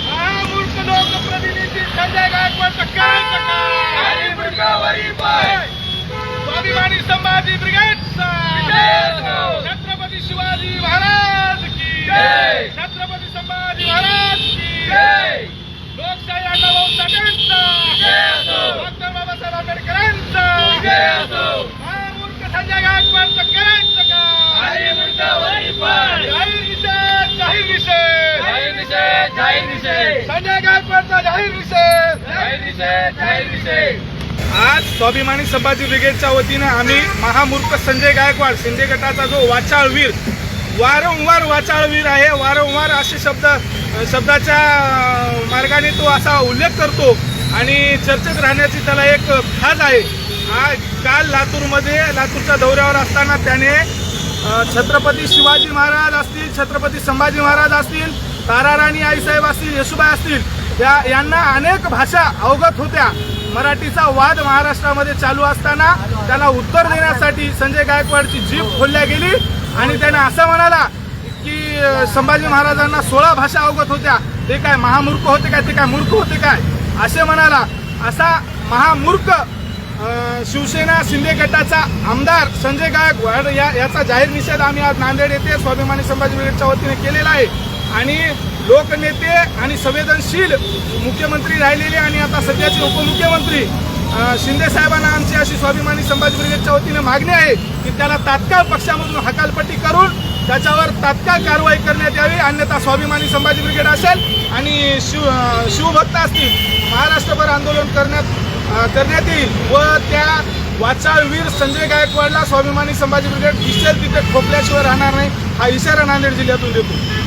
महामूर्ख लोकप्रतिनिधी संजय गायकवाडचा काय स्वाभिमानी संभाजी ब्रिगेडचा छत्रपती शिवाजी महाराज की छत्रपती संभाजी महाराज की लोकशाही अण्णाभाऊ साठेंचा डॉक्टर बाबासाहेब आंबेडकरांचा महामूर्ख संजय गायकवाडचं करायचं का जाहीर निषेध संजय गायकवाडचा जाहीर निषेध। आज स्वाभिमानी संभाजी ब्रिगेडच्या वतीने आम्ही महामूर्ख संजय गायकवाड शिंदे गटाचा जो वाचाळवीर वारंवार वाचाळवीर आहे, वारंवार असे शब्दाच्या मार्गाने तो असा उल्लेख करतो आणि चर्चेत राहण्याची त्याला एक खाज आहे। आज काल लातूरच्या दौऱ्यावर असताना त्याने छत्रपती शिवाजी महाराज असतील, छत्रपती संभाजी महाराज असतील, ताराराणी आईसाहेब असतील, येशूबाई असतील, यांना अनेक भाषा अवगत होत्या। मराठीचा वाद महाराष्ट्रामध्ये चालू असताना त्याला उत्तर देण्यासाठी संजय गायकवाडची जीभ खोलल्या गेली आणि त्याने असं म्हणाला की संभाजी महाराजांना 16 भाषा अवगत होत्या, ते काय महामूर्ख होते काय, ते काय मूर्ख होते काय असे म्हणाला। असा महामूर्ख शिवसेना शिंदे गटाचा आमदार संजय गायकवाड याचा जाहीर निषेध आम्ही आज नांदेड येथे स्वाभिमानी संभाजी ब्रिगेडच्या वतीने केलेला आहे। आणि लोकनेते आणि संवेदनशील मुख्यमंत्री राहिलेले आणि आता सध्याचे उपमुख्यमंत्री शिंदे साहेबांना आमची अशी स्वाभिमानी संभाजी ब्रिगेडच्या वतीने मागणी आहे की त्याला तात्काळ पक्षामधून हकालपट्टी करून त्याच्यावर तात्काळ कारवाई करण्यात यावी, अन्यथा स्वाभिमानी संभाजी ब्रिगेड असेल आणि शिवभक्त असतील महाराष्ट्रभर आंदोलन करण्यात येईल व त्या वाचाळवीर संजय गायकवाडला स्वाभिमानी संभाजी ब्रिगेड दिसेल तिथे ठोकल्याशिवाय राहणार नाही, हा इशारा नांदेड जिल्ह्यातून देतो।